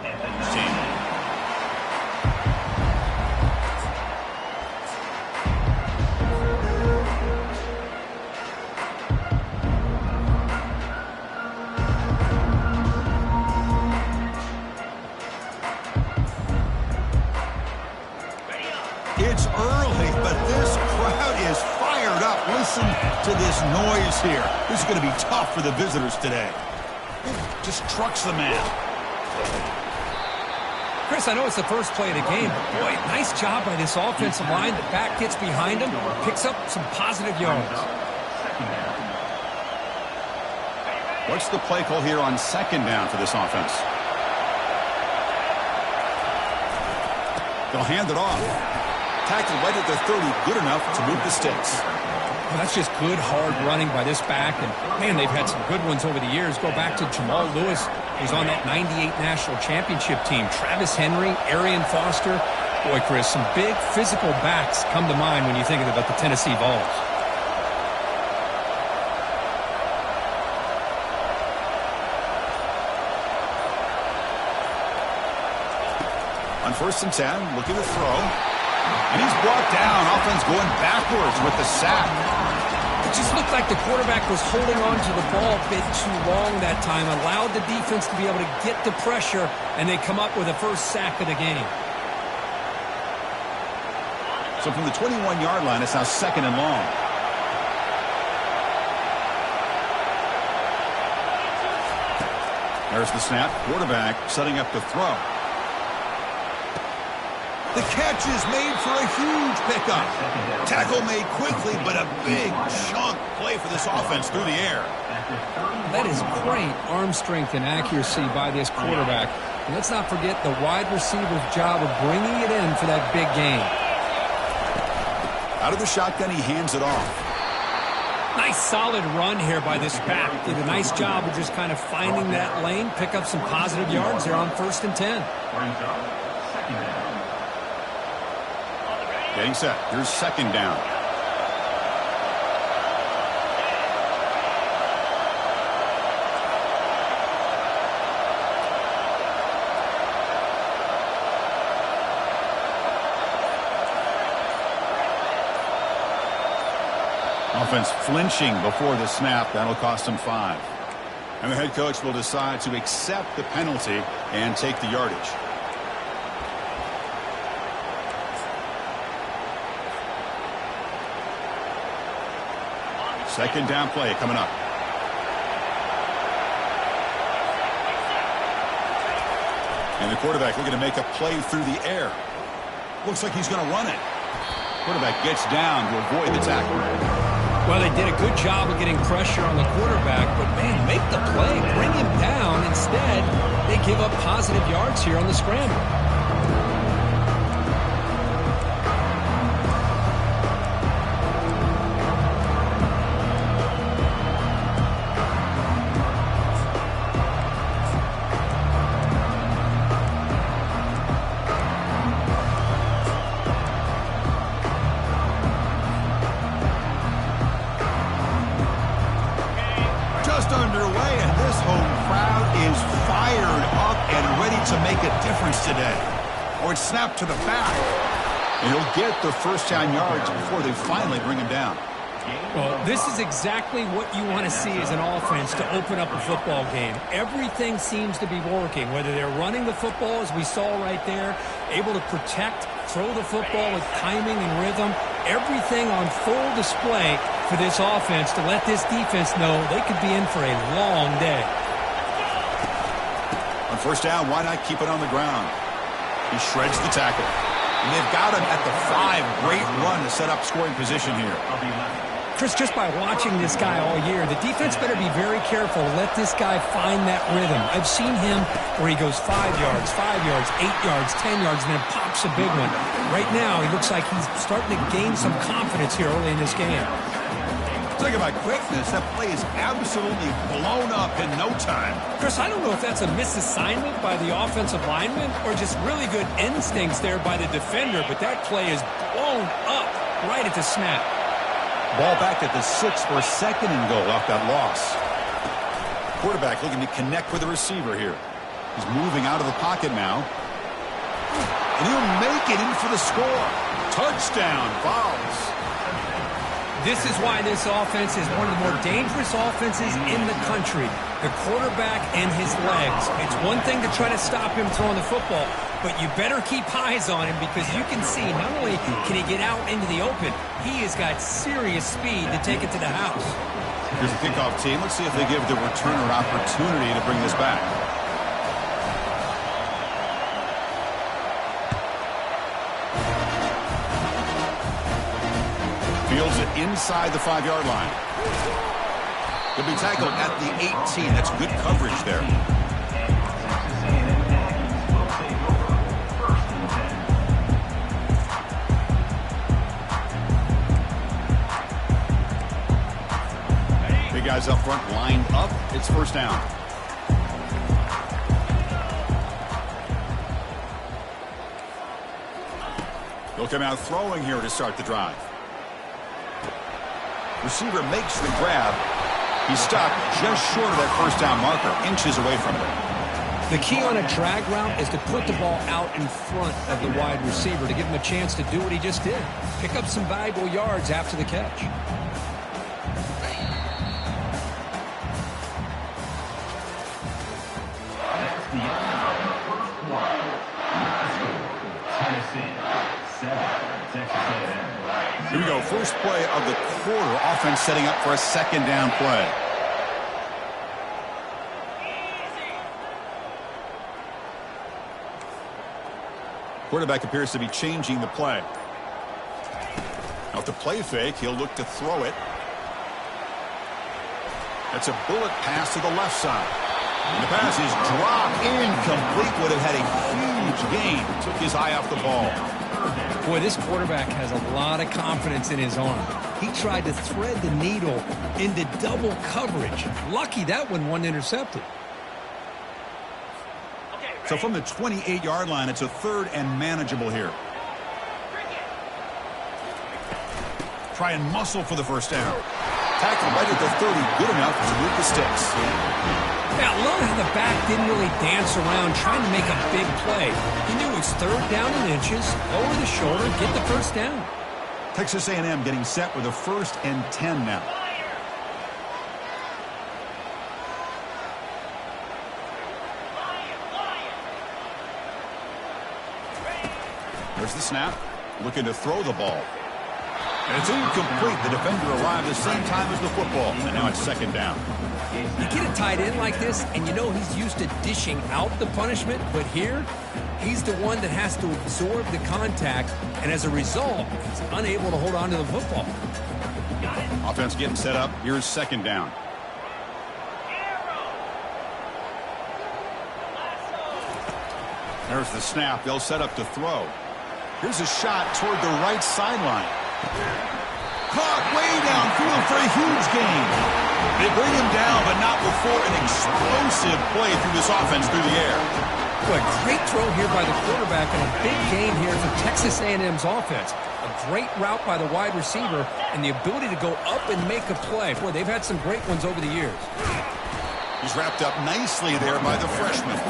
team. It's early, but this crowd is fired up. Listen to this noise here. This is going to be tough for the visitors today. Just trucks the man. Chris, I know it's the first play of the game, but boy, nice job by this offensive line. The back gets behind him, picks up some positive yards. What's the play call here on second down for this offense? They'll hand it off. Tackle right at the 30, good enough to move the sticks. Well, that's just good, hard running by this back. And, man, they've had some good ones over the years. Go back to Jamal Lewis, who's on that 98 National Championship team. Travis Henry, Arian Foster. Boy, Chris, some big physical backs come to mind when you think about the Tennessee Vols. On 1st and 10, looking to throw. And he's brought down. Offense going backwards with the sack. It just looked like the quarterback was holding on to the ball a bit too long that time, allowed the defense to be able to get the pressure, and they come up with the first sack of the game. So from the 21-yard line, it's now 2nd and long. There's the snap. Quarterback setting up to throw. The catch is made for a huge pickup. Tackle made quickly, but a big chunk play for this offense through the air. That is great arm strength and accuracy by this quarterback. And let's not forget the wide receiver's job of bringing it in for that big game. Out of the shotgun, he hands it off. Nice solid run here by this back. Did a nice job of just kind of finding that lane, pick up some positive yards there on 1st and 10. Getting set. Here's 2nd down. Offense flinching before the snap. That'll cost him 5. And the head coach will decide to accept the penalty and take the yardage. 2nd down play coming up. And the quarterback looking to make a play through the air. Looks like he's going to run it. Quarterback gets down to avoid the tackle. Well, they did a good job of getting pressure on the quarterback, but, man, make the play, bring him down. Instead, they give up positive yards here on the scramble. Underway, and this home crowd is fired up and ready to make a difference today. Or it's snapped to the back. And he'll get the first down yards before they finally bring him down. Well, this is exactly what you want to see as an offense to open up a football game. Everything seems to be working, whether they're running the football, as we saw right there, able to protect, throw the football with timing and rhythm. Everything on full display for this offense to let this defense know they could be in for a long day. On 1st down, why not keep it on the ground? He shreds the tackle. And they've got him at the 5. Great run to set up scoring position here. Chris, just by watching this guy all year, the defense better be very careful to let this guy find that rhythm. I've seen him where he goes 5 yards, 8 yards, 10 yards, and then pops a big one. Right now, he looks like he's starting to gain some confidence here early in this game. Talk about quickness. That play is absolutely blown up in no time. Chris, I don't know if that's a misassignment by the offensive lineman or just really good instincts there by the defender, but that play is blown up right at the snap. Ball back at the 6 for 2nd and goal off that loss. Quarterback looking to connect with the receiver here. He's moving out of the pocket now. And he'll make it in for the score. Touchdown, Vols. This is why this offense is one of the more dangerous offenses in the country. The quarterback and his legs. It's one thing to try to stop him throwing the football, but you better keep eyes on him because you can see not only can he get out into the open, he has got serious speed to take it to the house. Here's the kickoff team. Let's see if they give the returner opportunity to bring this back. Fields it inside the 5-yard line. He'll be tackled at the 18. That's good coverage there. Big guys up front lined up. It's first down. He'll come out throwing here to start the drive. Receiver makes the grab. He's stuck just short of that first down marker, inches away from it. The key on a drag route is to put the ball out in front of the wide receiver to give him a chance to do what he just did. Pick up some valuable yards after the catch. Here we go, first play of the quarter. Offense setting up for a second down play. Quarterback appears to be changing the play. Now with the play fake, he'll look to throw it. That's a bullet pass to the left side. And the pass is dropped incomplete. Would have had a huge gain. Took his eye off the ball. Boy, this quarterback has a lot of confidence in his arm. He tried to thread the needle into double coverage. Lucky that one wasn't intercepted. So from the 28-yard line, it's a third and manageable here. Try and muscle for the first down. Tackle right at the 30, good enough to move the sticks. Yeah, I love how the back didn't really dance around trying to make a big play. He knew it's third down in inches, over the shoulder, get the first down. Texas A&M getting set with a 1st and 10 now. There's the snap. Looking to throw the ball. And it's incomplete. The defender arrived the same time as the football. And now it's second down. You get a tight end like this, and you know he's used to dishing out the punishment. But here, he's the one that has to absorb the contact. And as a result, he's unable to hold on to the football. Offense getting set up. Here's second down. There's the snap. They'll set up to throw. Here's a shot toward the right sideline. Caught way downfield for a huge gain. They bring him down, but not before an explosive play through this offense through the air. Boy, great throw here by the quarterback and a big gain here for Texas A&M's offense. A great route by the wide receiver and the ability to go up and make a play. Boy, they've had some great ones over the years. He's wrapped up nicely there by the freshman.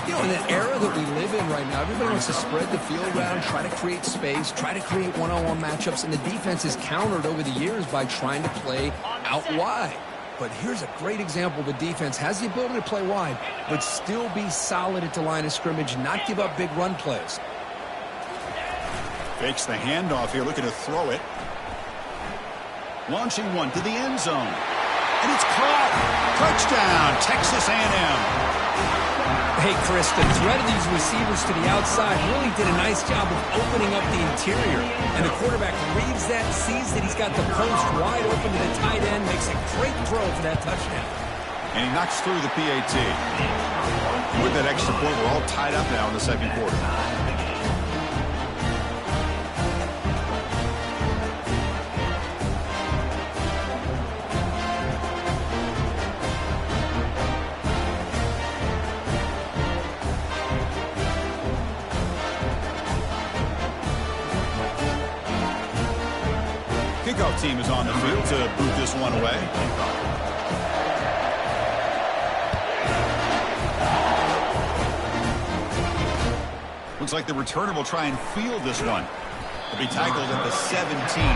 You know, in an era that we live in right now, everybody wants to spread the field around, try to create space, try to create one-on-one matchups, and the defense is countered over the years by trying to play out wide. But here's a great example of a defense has the ability to play wide, but still be solid at the line of scrimmage, not give up big run plays. Fakes the handoff here, looking to throw it. Launching one to the end zone. And it's caught. Touchdown, Texas A&M. Hey, Chris, the threat of these receivers to the outside really did a nice job of opening up the interior. And the quarterback reads that, sees that he's got the post wide open to the tight end, makes a great throw for that touchdown. And he knocks through the PAT. With that extra point, we're all tied up now in the second quarter. Kickoff team is on the field to boot this one away. Looks like the returner will try and field this one. He'll be tackled at the 17.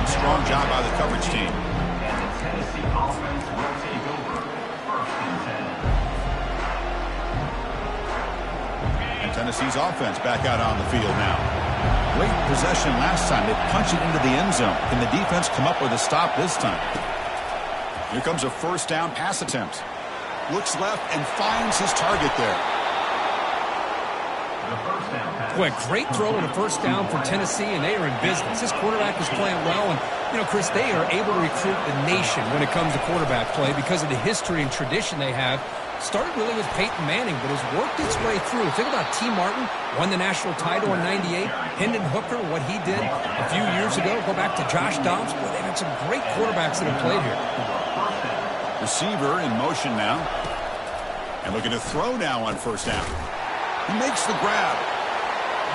Strong job by the coverage team. And the Tennessee offense will take over 1st and 10. And Tennessee's offense back out on the field now. Great possession last time. They punched it into the end zone. Can the defense come up with a stop this time? Here comes a first down pass attempt. Looks left and finds his target there. Boy, great throw and a first down for Tennessee, and they are in business. This quarterback is playing well, and, you know, Chris, they are able to recruit the nation when it comes to quarterback play because of the history and tradition they have. Started really with Peyton Manning, but has worked its way through. Think about T. Martin, won the national title in '98. Hendon Hooker, what he did a few years ago. Go back to Josh Dobbs. Boy, they've had some great quarterbacks that have played here. Receiver in motion now. And looking to throw now on first down. He makes the grab.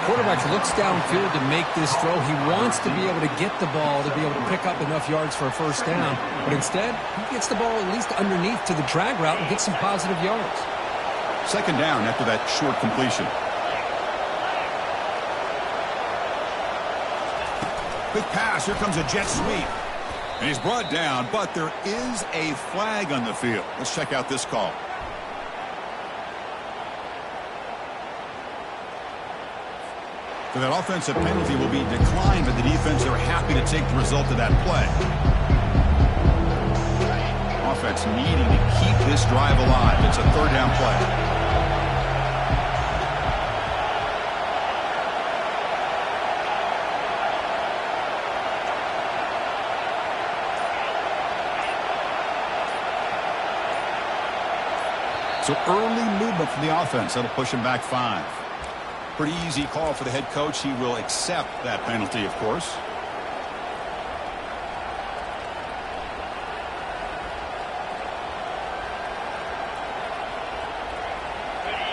Quarterback looks downfield to make this throw. He wants to be able to get the ball to be able to pick up enough yards for a first down. But instead, he gets the ball at least underneath to the drag route and gets some positive yards. Second down after that short completion. Quick pass. Here comes a jet sweep. And he's brought down, but there is a flag on the field. Let's check out this call. So that offensive penalty will be declined, but the defense are happy to take the result of that play. Offense needing to keep this drive alive. It's a third down play. So early movement from the offense. That'll push him back 5. Pretty easy call for the head coach. He will accept that penalty, of course.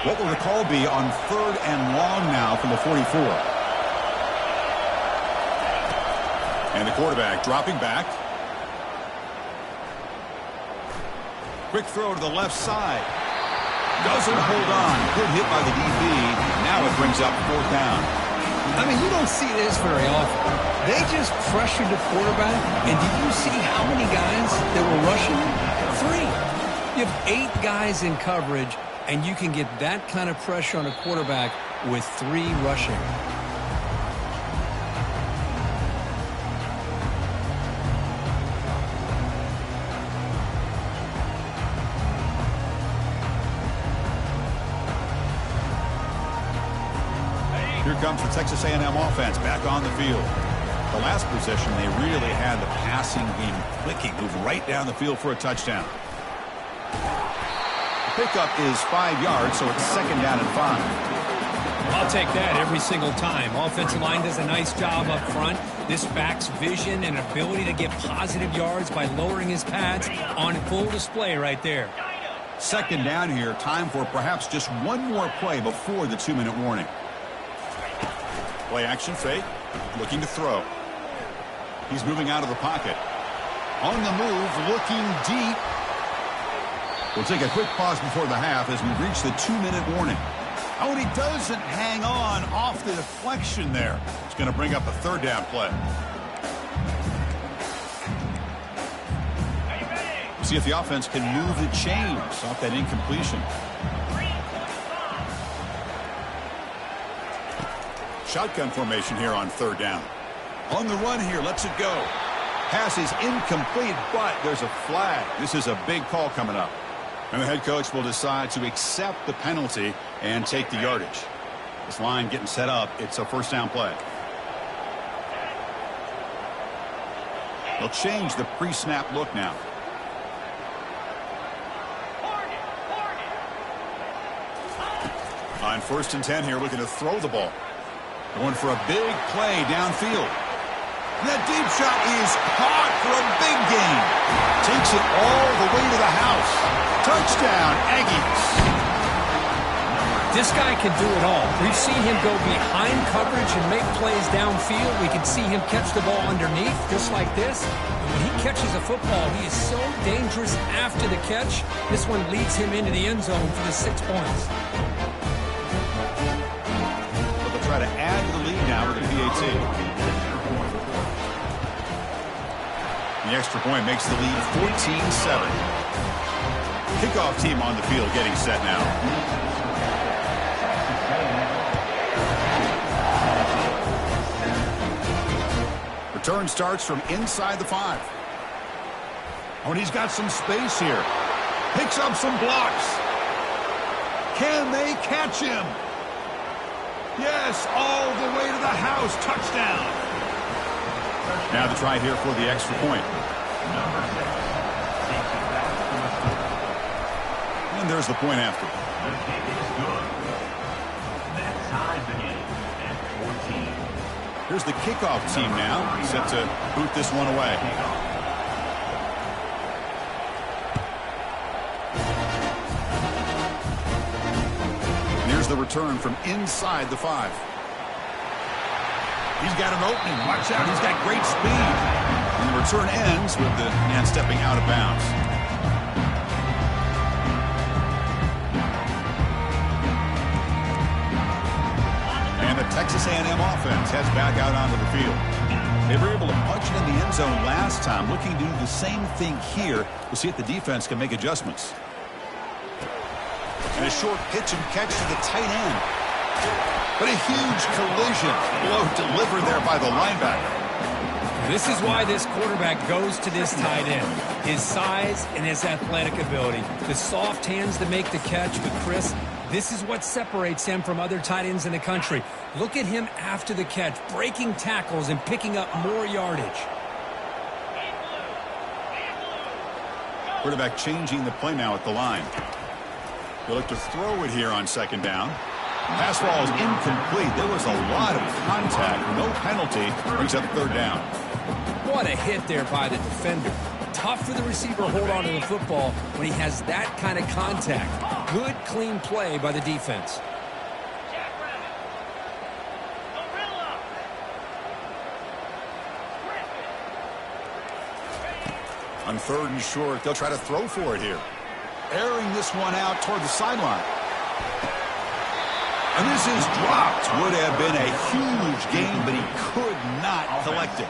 What will the call be on third and long now from the 44? And the quarterback dropping back. Quick throw to the left side. Doesn't hold on. Good hit by the DB. Now it brings up fourth down. I mean, you don't see this very often. They just pressured the quarterback, and did you see how many guys that were rushing him? 3. You have 8 guys in coverage, and you can get that kind of pressure on a quarterback with 3 rushing. Here comes the Texas A&M offense back on the field. The last possession, they really had the passing game clicking, moved right down the field for a touchdown. The pickup is 5 yards, so it's second down and 5. I'll take that every single time. Offensive line does a nice job up front. This back's vision and ability to get positive yards by lowering his pads on full display right there. Second down here, time for perhaps just one more play before the 2-minute warning. Play action fake, looking to throw. He's moving out of the pocket. On the move, looking deep. We'll take a quick pause before the half as we reach the 2-minute warning. Oh, and he doesn't hang on off the deflection there. It's going to bring up a third down play. See if the offense can move the chains off that incompletion. Shotgun formation here on third down. On the run here, lets it go. Pass is incomplete, but there's a flag. This is a big call coming up. And the head coach will decide to accept the penalty and take the yardage. This line getting set up. It's a first down play. They'll change the pre-snap look now. On 1st and 10 here, looking to throw the ball. Going for a big play downfield. That deep shot is caught for a big gain. Takes it all the way to the house. Touchdown, Aggies. This guy can do it all. We've seen him go behind coverage and make plays downfield. We can see him catch the ball underneath, just like this. And when he catches a football, he is so dangerous after the catch. This one leads him into the end zone for the 6 points. Try try to add to the lead now with a PAT. The extra point makes the lead 14-7. Kickoff team on the field getting set now. Return starts from inside the 5. Oh, and he's got some space here. Picks up some blocks. Can they catch him? Yes, all the way to the house. Touchdown. Now the try here for the extra point. And there's the point after. The kick is good. That ties the game at 14. Here's the kickoff team now, set to boot this one away. And here's the return from inside the 5. He's got an opening. Watch out. He's got great speed. And the return ends with the man stepping out of bounds. And the Texas A&M offense heads back out onto the field. They were able to punch it in the end zone last time. Looking to do the same thing here. We'll see if the defense can make adjustments. And a short pitch and catch to the tight end. But a huge collision. Blow delivered there by the linebacker. This is why this quarterback goes to this tight end. His size and his athletic ability. The soft hands to make the catch. But, Chris, this is what separates him from other tight ends in the country. Look at him after the catch, breaking tackles and picking up more yardage. Quarterback changing the play now at the line. He'll look to throw it here on second down. Pass ball is incomplete. There was a lot of contact. No penalty. Brings up third down. What a hit there by the defender. Tough for the receiver to hold on to the football when he has that kind of contact. Good, clean play by the defense. On third and short, they'll try to throw for it here. Airing this one out toward the sideline. And this is dropped. Would have been a huge gain, but he could not collect it.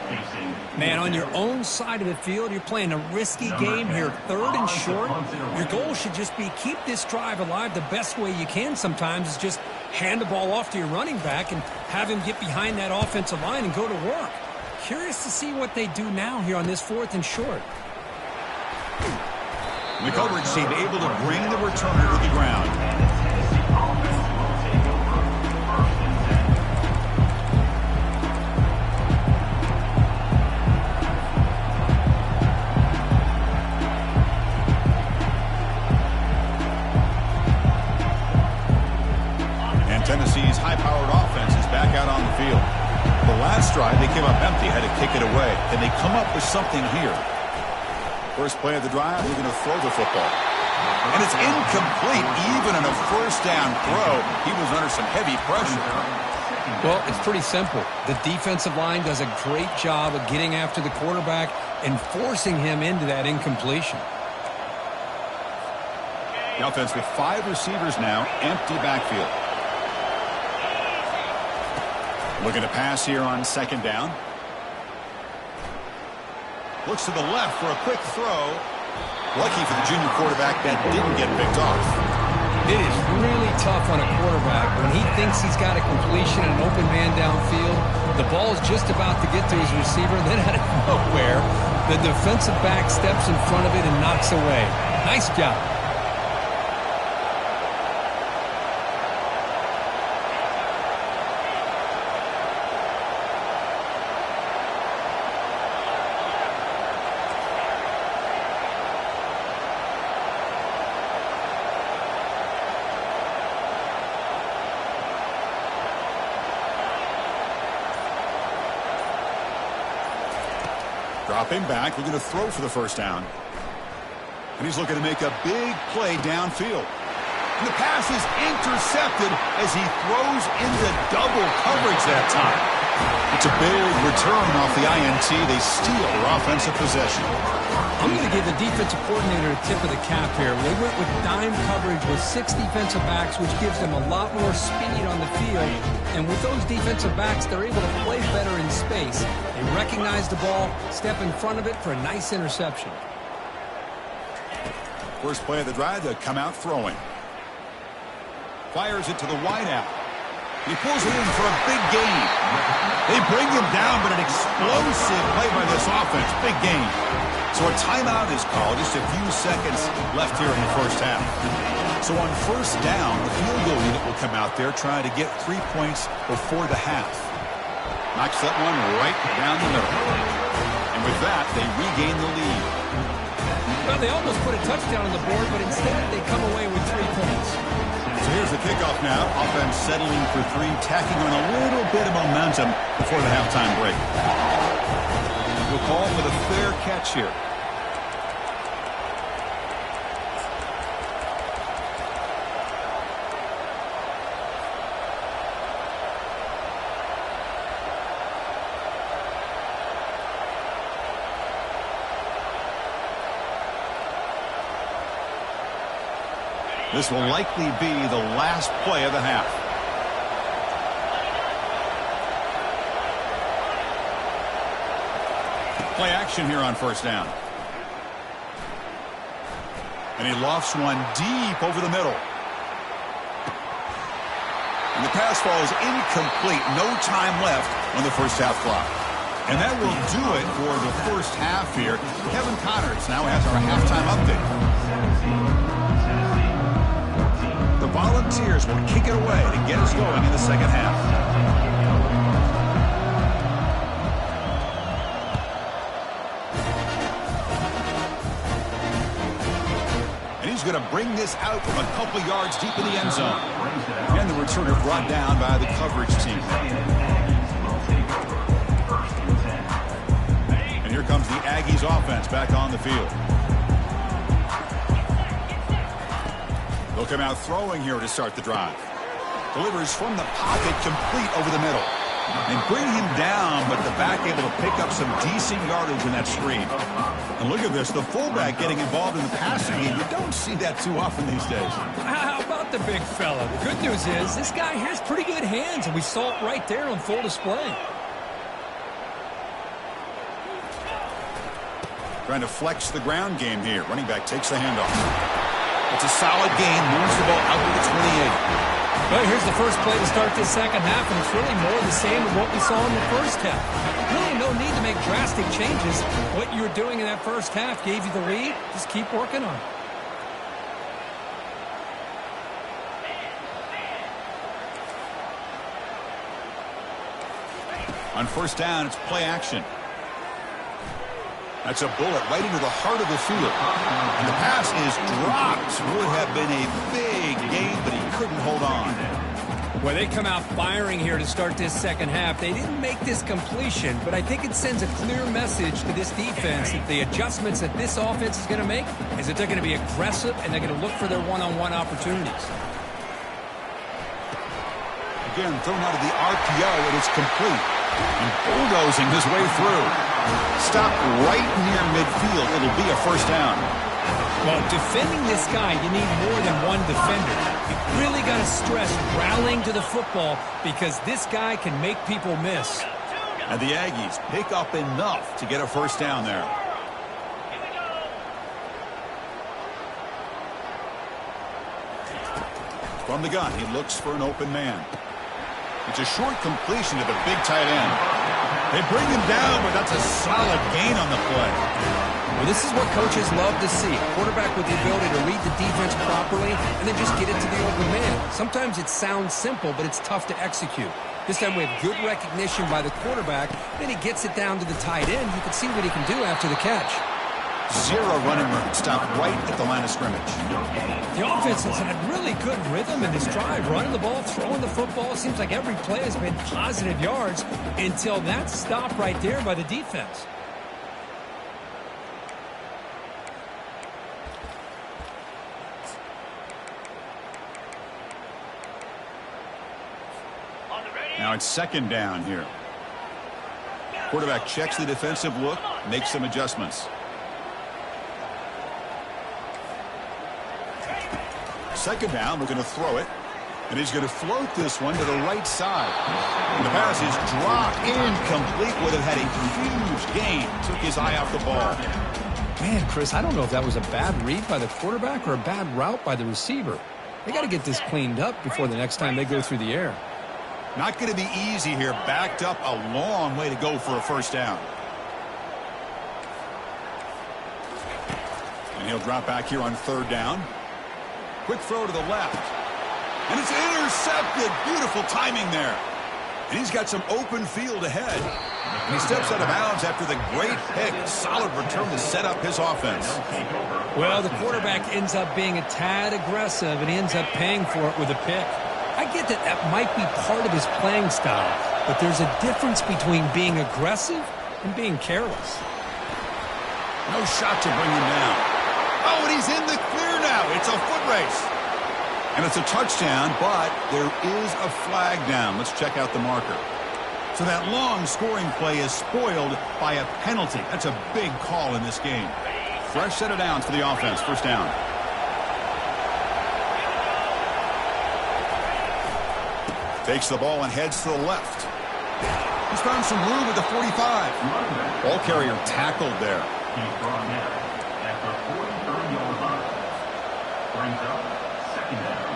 Man, on your own side of the field, you're playing a risky game here. Third and short. Your goal should just be keep this drive alive. The best way you can sometimes is just hand the ball off to your running back and have him get behind that offensive line and go to work. Curious to see what they do now here on this fourth and short. The coverage team able to bring the returner to the ground. And Tennessee's high-powered offense is back out on the field. The last drive, they came up empty, had to kick it away. And they come up with something here. First play of the drive, they're going to throw the football. And it's incomplete. Even in a first down throw, he was under some heavy pressure. Well, it's pretty simple. The defensive line does a great job of getting after the quarterback and forcing him into that incompletion. The offense with 5 receivers now, empty backfield. Looking to pass here on second down. Looks to the left for a quick throw. Lucky for the junior quarterback that didn't get picked off. It is really tough on a quarterback when he thinks he's got a completion and an open man downfield. The ball is just about to get to his receiver. Then out of nowhere, the defensive back steps in front of it and knocks away. Nice job. Dropping back, looking to throw for the first down. And he's looking to make a big play downfield. And the pass is intercepted as he throws into double coverage that time. It's a big return off the INT. They steal their offensive possession. I'm going to give the defensive coordinator a tip of the cap here. They went with dime coverage with 6 defensive backs, which gives them a lot more speed on the field. And with those defensive backs, they're able to play better in space. They recognize the ball, step in front of it for a nice interception. First play of the drive, they come out throwing. Fires it to the wideout. He pulls it in for a big gain. They bring him down, but an explosive play by this offense. Big gain. So a timeout is called. Just a few seconds left here in the first half. So on first down, the field goal unit will come out there trying to get 3 points before the half. Knocks that one right down the middle. And with that, they regain the lead. Well, they almost put a touchdown on the board, but instead they come away with 3 points. So here's the kickoff now. Offense settling for 3, tacking on a little bit of momentum before the halftime break. We'll call for the fair catch here. This will likely be the last play of the half. Play action here on first down. And he lofts one deep over the middle. And the pass falls incomplete. No time left on the first half clock. And that will do it for the first half here. Kevin Connors now has our halftime update. The Volunteers will kick it away to get us going in the second half. And he's going to bring this out from a couple yards deep in the end zone. And the returner brought down by the coverage team. And here comes the Aggies offense back on the field. They'll come out throwing here to start the drive. Delivers from the pocket, complete over the middle. And bring him down, but the back able to pick up some decent yardage in that screen. And look at this, the fullback getting involved in the passing game. You don't see that too often these days. How about the big fella? The good news is this guy has pretty good hands, and we saw it right there on full display. Trying to flex the ground game here. Running back takes the handoff. It's a solid gain, moves the ball out to the 28. Well, here's the first play to start this second half, and it's really more the same of what we saw in the first half. Really no need to make drastic changes. What you were doing in that first half gave you the lead. Just keep working on it. On first down, it's play action. That's a bullet right into the heart of the field. And the pass is dropped. Would have been a big gain, but he couldn't hold on. Well, they come out firing here to start this second half. They didn't make this completion, but I think it sends a clear message to this defense that the adjustments that this offense is going to make is that they're going to be aggressive and they're going to look for their one-on-one opportunities. Again, thrown out of the RPO, it is complete. And bulldozing his way through. Stopped right near midfield. It'll be a first down. Well, defending this guy, you need more than one defender. You really got to stress rallying to the football because this guy can make people miss. And the Aggies pick up enough to get a first down there. From the gun, he looks for an open man. It's a short completion to the big tight end. They bring him down, but that's a solid gain on the play. Well, this is what coaches love to see. A quarterback with the ability to read the defense properly and then just get it to the open man. Sometimes it sounds simple, but it's tough to execute. This time we have good recognition by the quarterback. Then he gets it down to the tight end. You can see what he can do after the catch. Zero running room. Stopped right at the line of scrimmage. The offense has had really good rhythm in this drive. Running the ball, throwing the football. Seems like every play has been positive yards until that stop right there by the defense. Now it's second down here. Quarterback checks the defensive look, makes some adjustments. Second down, looking to throw it. And he's going to float this one to the right side. And the pass is dropped incomplete. Would have had a huge gain. Took his eye off the ball. Man, Chris, I don't know if that was a bad read by the quarterback or a bad route by the receiver. They got to get this cleaned up before the next time they go through the air. Not going to be easy here. Backed up a long way to go for a first down. And he'll drop back here on third down. Quick throw to the left. And it's intercepted. Beautiful timing there. And he's got some open field ahead. And he steps out of bounds after the great pick. Solid return to set up his offense. Well, the quarterback ends up being a tad aggressive, and he ends up paying for it with a pick. I get that that might be part of his playing style, but there's a difference between being aggressive and being careless. No shot to bring him down. Oh, and he's in the clear now. It's a foot race. And it's a touchdown, but there is a flag down. Let's check out the marker. So that long scoring play is spoiled by a penalty. That's a big call in this game. Fresh set of downs for the offense. First down. Takes the ball and heads to the left. He's found some room at the 45. Ball carrier tackled there. He's brought down at the 43-yard line. Brings up second down.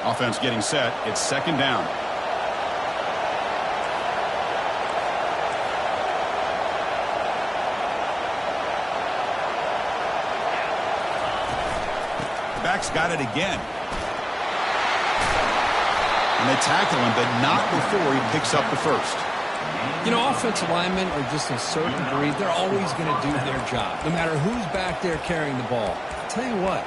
Offense getting set. It's second down. Back's got it again. And they tackle him, but not before he picks up the first. You know, offensive linemen are just a certain breed. They're always going to do their job, no matter who's back there carrying the ball. I'll tell you what,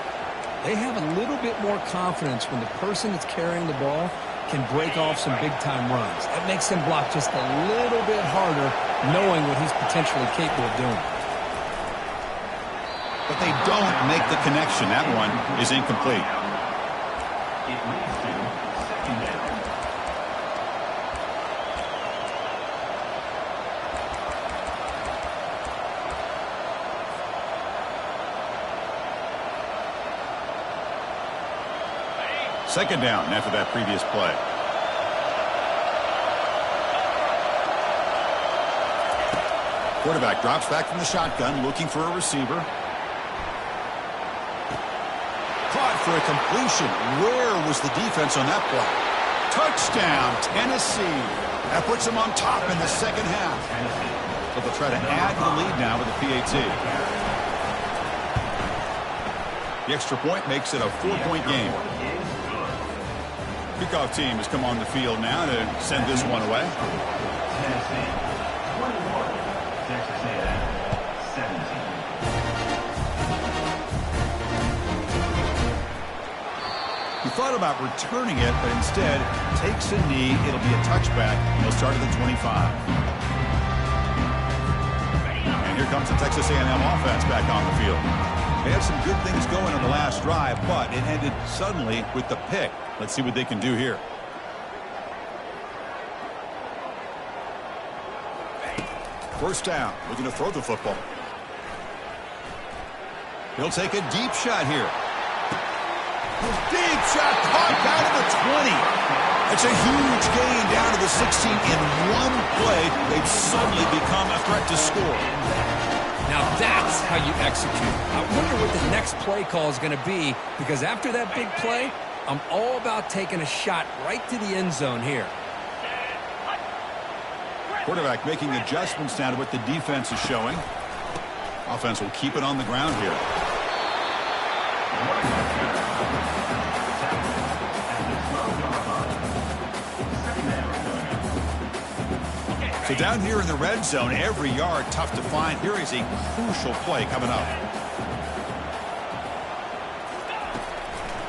they have a little bit more confidence when the person that's carrying the ball can break off some big-time runs. That makes them block just a little bit harder, knowing what he's potentially capable of doing. But they don't make the connection. That one is incomplete. It leads to second down. Second down after that previous play. Quarterback drops back from the shotgun, looking for a receiver. Caught for a completion. Where was the defense on that play? Touchdown, Tennessee. That puts them on top in the second half. So they'll try to add to the lead now with a PAT. The extra point makes it a 4-point game. Kickoff team has come on the field now to send this one away. Tennessee 21, Texas A&M 17. He thought about returning it, but instead takes a knee. It'll be a touchback. He'll start at the 25. And here comes the Texas A&M offense back on the field. They had some good things going on the last drive, but it ended suddenly with the pick. Let's see what they can do here. First down, looking to throw the football. He'll take a deep shot here. Deep shot caught down to the 20. That's a huge gain down to the 16 in one play. They've suddenly become a threat to score. Now that's how you execute. I wonder what the next play call is going to be, because after that big play, I'm all about taking a shot right to the end zone here. Quarterback making adjustments now to what the defense is showing. Offense will keep it on the ground here. So down here in the red zone, every yard tough to find. Here is a crucial play coming up.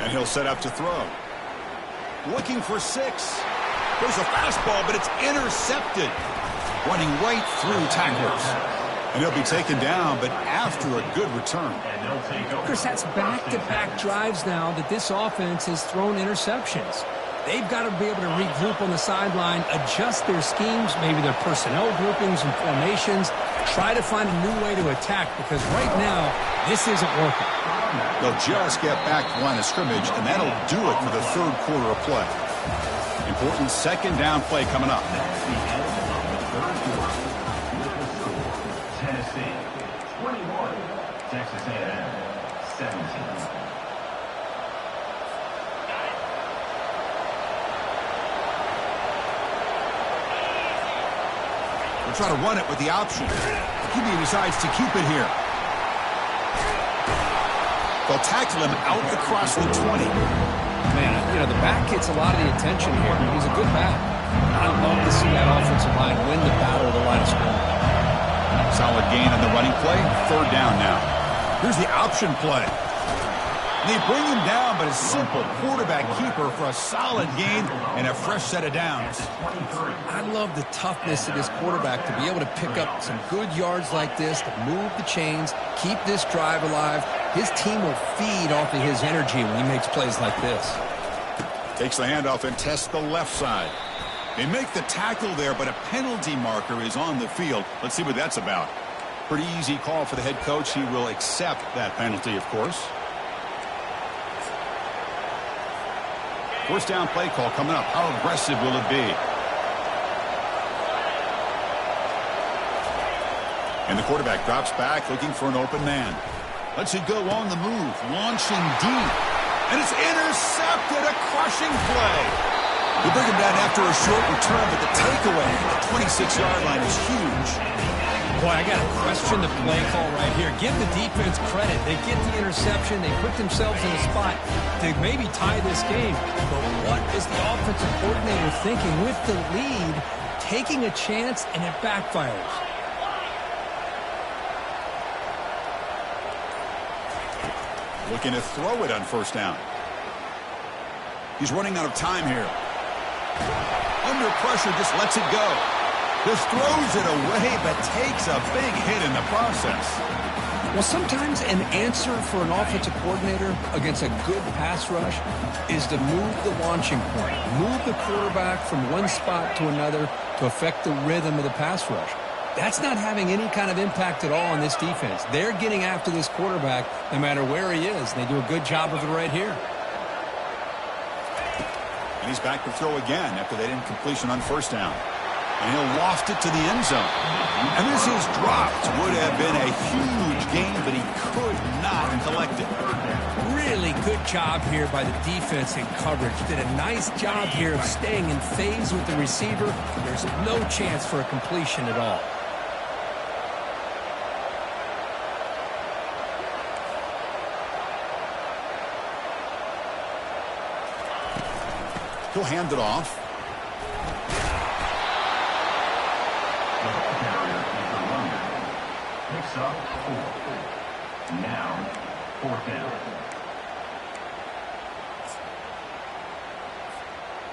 And he'll set up to throw. Looking for 6. There's a fastball, but it's intercepted. Running right through tacklers. And he'll be taken down, but after a good return. Chris, that's back-to-back drives now that this offense has thrown interceptions. they've got to be able to regroup on the sideline, adjust their schemes, maybe their personnel groupings and formations, try to find a new way to attack, because right now, this isn't working. They'll just get back to line of scrimmage, and that'll do it for the third quarter of play. Important second down play coming up. That's the end of the third quarter. With the score, Tennessee 21, Texas A&M 17. They'll try to run it with the option. He decides to keep it here. They'll tackle him out across the 20. Man, you know, the back gets a lot of the attention here. He's a good back. I love to see that offensive line win the battle of the line of scrimmage. Solid gain on the running play. Third down now. Here's the option play. They bring him down, but a simple quarterback keeper for a solid gain and a fresh set of downs. I love the toughness of this quarterback to be able to pick up some good yards like this, to move the chains, keep this drive alive. His team will feed off of his energy when he makes plays like this. Takes the handoff and tests the left side. They make the tackle there, but a penalty marker is on the field. Let's see what that's about. Pretty easy call for the head coach. He will accept that penalty, of course. First down play call coming up. How aggressive will it be? And the quarterback drops back looking for an open man. Lets it go on the move. Launching deep. And it's intercepted. A crushing play. They bring him down after a short return, but the takeaway at the 26-yard line is huge. Boy, I got to question the play call right here. Give the defense credit. They get the interception. They put themselves in a spot to maybe tie this game. But what is the offensive coordinator thinking with the lead, taking a chance, and it backfires? Looking to throw it on first down. He's running out of time here. Under pressure, just lets it go. Just throws it away, but takes a big hit in the process. Well, sometimes an answer for an offensive coordinator against a good pass rush is to move the launching point, move the quarterback from one spot to another to affect the rhythm of the pass rush. That's not having any kind of impact at all on this defense. They're getting after this quarterback no matter where he is, and they do a good job of it right here. And he's back to throw again after that incompletion on first down. And he'll loft it to the end zone. And this is dropped. Would have been a huge gain, but he could not collect it. Really good job here by the defense in coverage. Did a nice job here of staying in phase with the receiver. There's no chance for a completion at all. He'll hand it off. The ball carrier is the runner. Picks up 4. Now, fourth down.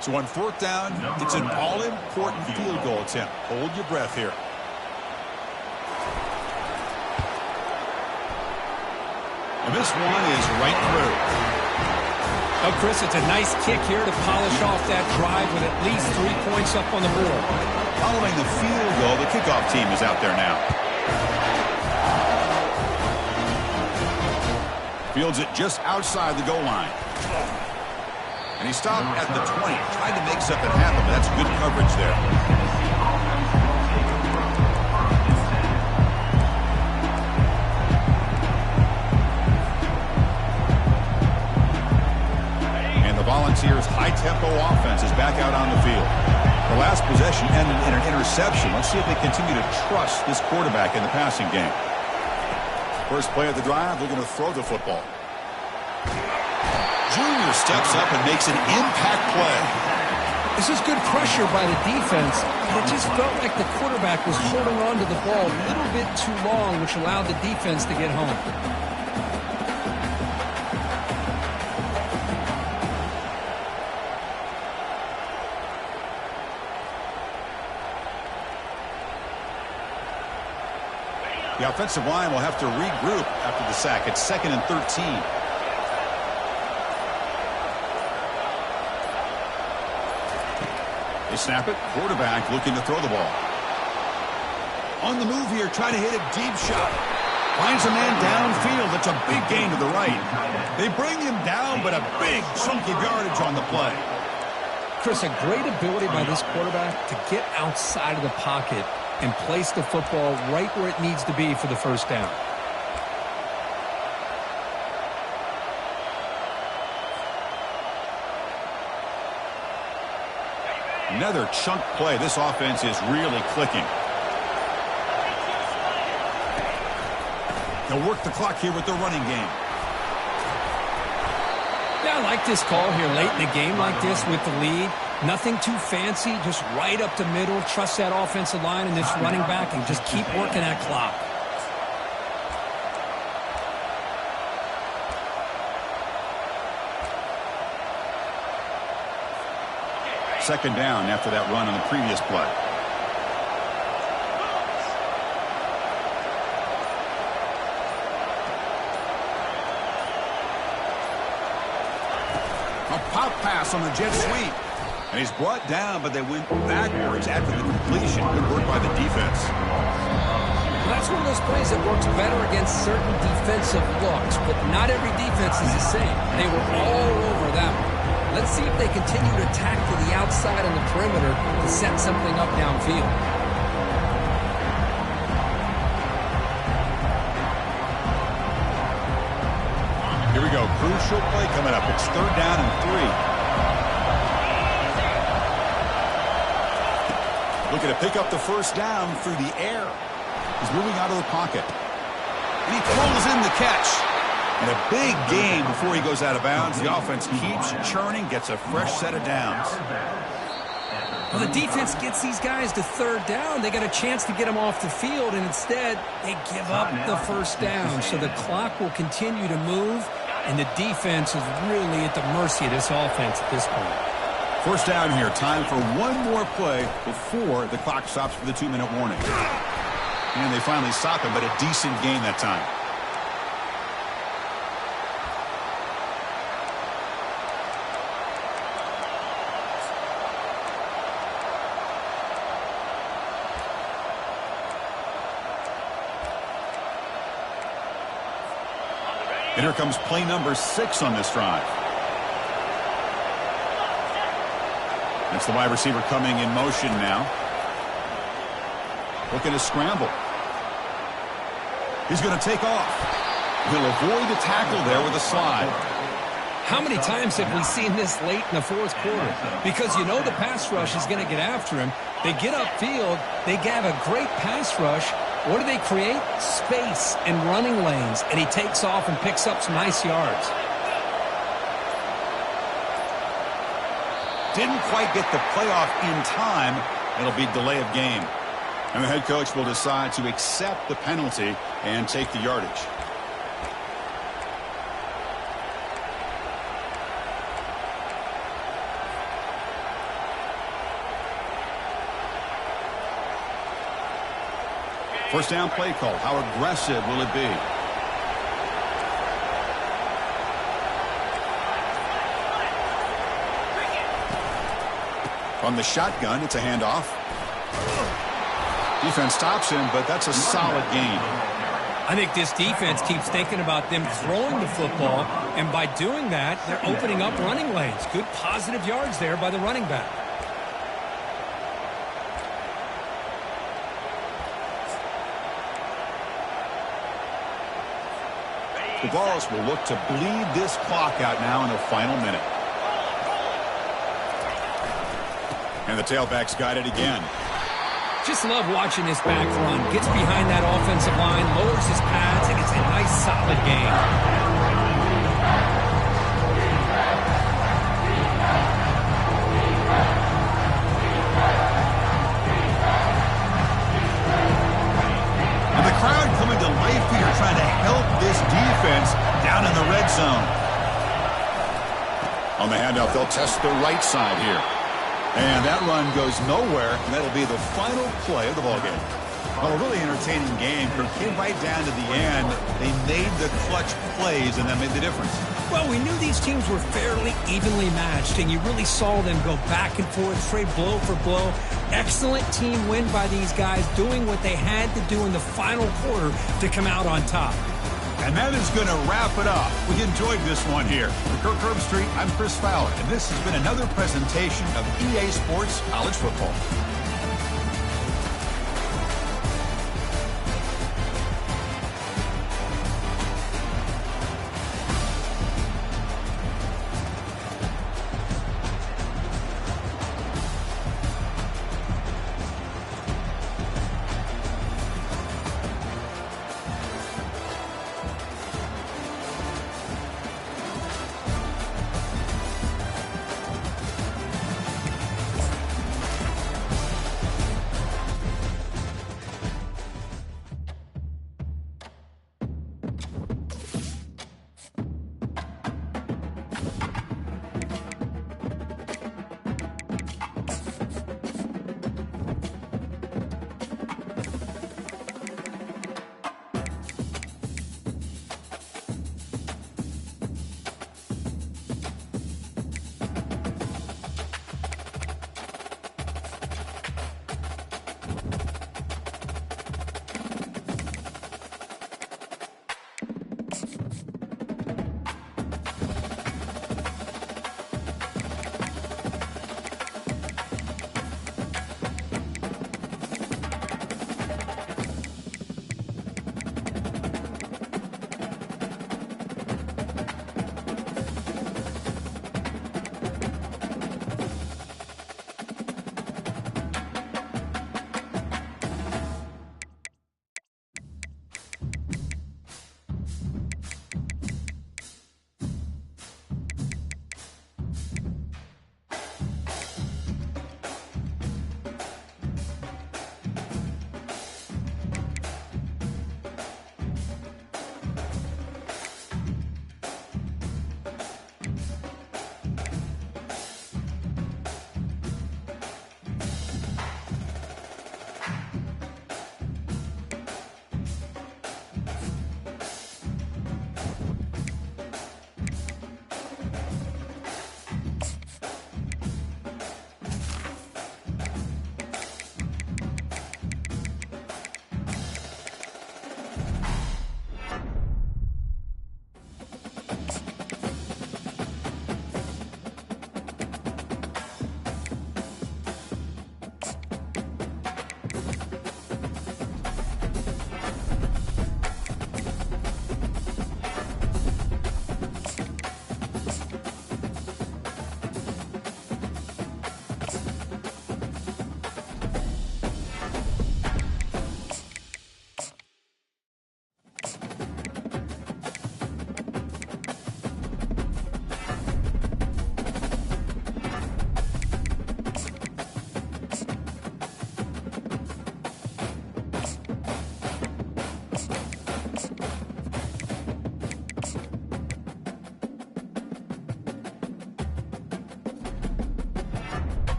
So on fourth down, it's an all-important field goal attempt. Hold your breath here. And this one is right through. Oh, Chris, it's a nice kick here to polish off that drive with at least 3 points up on the board. Following the field goal, the kickoff team is out there now. Fields it just outside the goal line. And he stopped at the 20. Tried to make something happen, but that's good coverage there. Volunteers' high-tempo offense is back out on the field. The last possession ended in an interception. Let's see if they continue to trust this quarterback in the passing game. First play of the drive, they're going to throw the football. Junior steps up and makes an impact play. This is good pressure by the defense, but it just felt like the quarterback was holding on to the ball a little bit too long, which allowed the defense to get home. The offensive line will have to regroup after the sack. It's 2nd and 13. They snap it. Quarterback looking to throw the ball. On the move here, trying to hit a deep shot. Finds a man downfield. That's a big gain to the right. They bring him down, but a big chunk of yardage on the play. Chris, a great ability by this quarterback to get outside of the pocket and place the football right where it needs to be for the first down. Another chunk play. This offense is really clicking. They'll work the clock here with the running game. Yeah, I like this call here late in a game like this with the lead. Nothing too fancy, just right up the middle. Trust that offensive line and this running back and just keep working that clock. Second down after that run on the previous play. A pop pass on the jet sweep. And he's brought down, but they went backwards after the completion. Good work by the defense. Well, that's one of those plays that works better against certain defensive looks, but not every defense is the same. They were all over that one. Let's see if they continue to attack to the outside on the perimeter to set something up downfield. Here we go. Crucial play coming up. It's third down and 3. Looking to pick up the first down through the air. He's moving out of the pocket. And he throws in the catch. And a big gain before he goes out of bounds. The offense keeps churning, gets a fresh set of downs. Well, the defense gets these guys to third down. They got a chance to get them off the field, and instead they give up the first down. So the clock will continue to move, and the defense is really at the mercy of this offense at this point. First down here. Time for one more play before the clock stops for the 2-minute warning. And they finally stop him, but a decent gain that time. And here comes play number 6 on this drive. That's the wide receiver coming in motion now. Looking to scramble. He's going to take off. He'll avoid the tackle there with a slide. How many times have we seen this late in the fourth quarter? Because you know the pass rush is going to get after him. They get upfield. They have a great pass rush. What do they create? Space and running lanes. And he takes off and picks up some nice yards. Didn't quite get the playoff in time. It'll be delay of game. And the head coach will decide to accept the penalty and take the yardage. First down play call. How aggressive will it be? From the shotgun, it's a handoff. Defense stops him, but that's a solid gain. I think this defense keeps thinking about them throwing the football, and by doing that, they're opening up running lanes. Good positive yards there by the running back. The Vols will look to bleed this clock out now in the final minute. And the tailback's got it again. Just love watching this back run. Gets behind that offensive line, lowers his pads, and it's a nice solid gain. And the crowd coming to life here, trying to help this defense down in the red zone. On the handoff, they'll test the right side here. And that run goes nowhere, and that'll be the final play of the ballgame. Well, a really entertaining game. It came right down to the end. They made the clutch plays, and that made the difference. Well, we knew these teams were fairly evenly matched, and you really saw them go back and forth, trade blow for blow. Excellent team win by these guys, doing what they had to do in the final quarter to come out on top. And that is going to wrap it up. We enjoyed this one here. For Kirk Herbstreit, I'm Chris Fowler, and this has been another presentation of EA Sports College Football.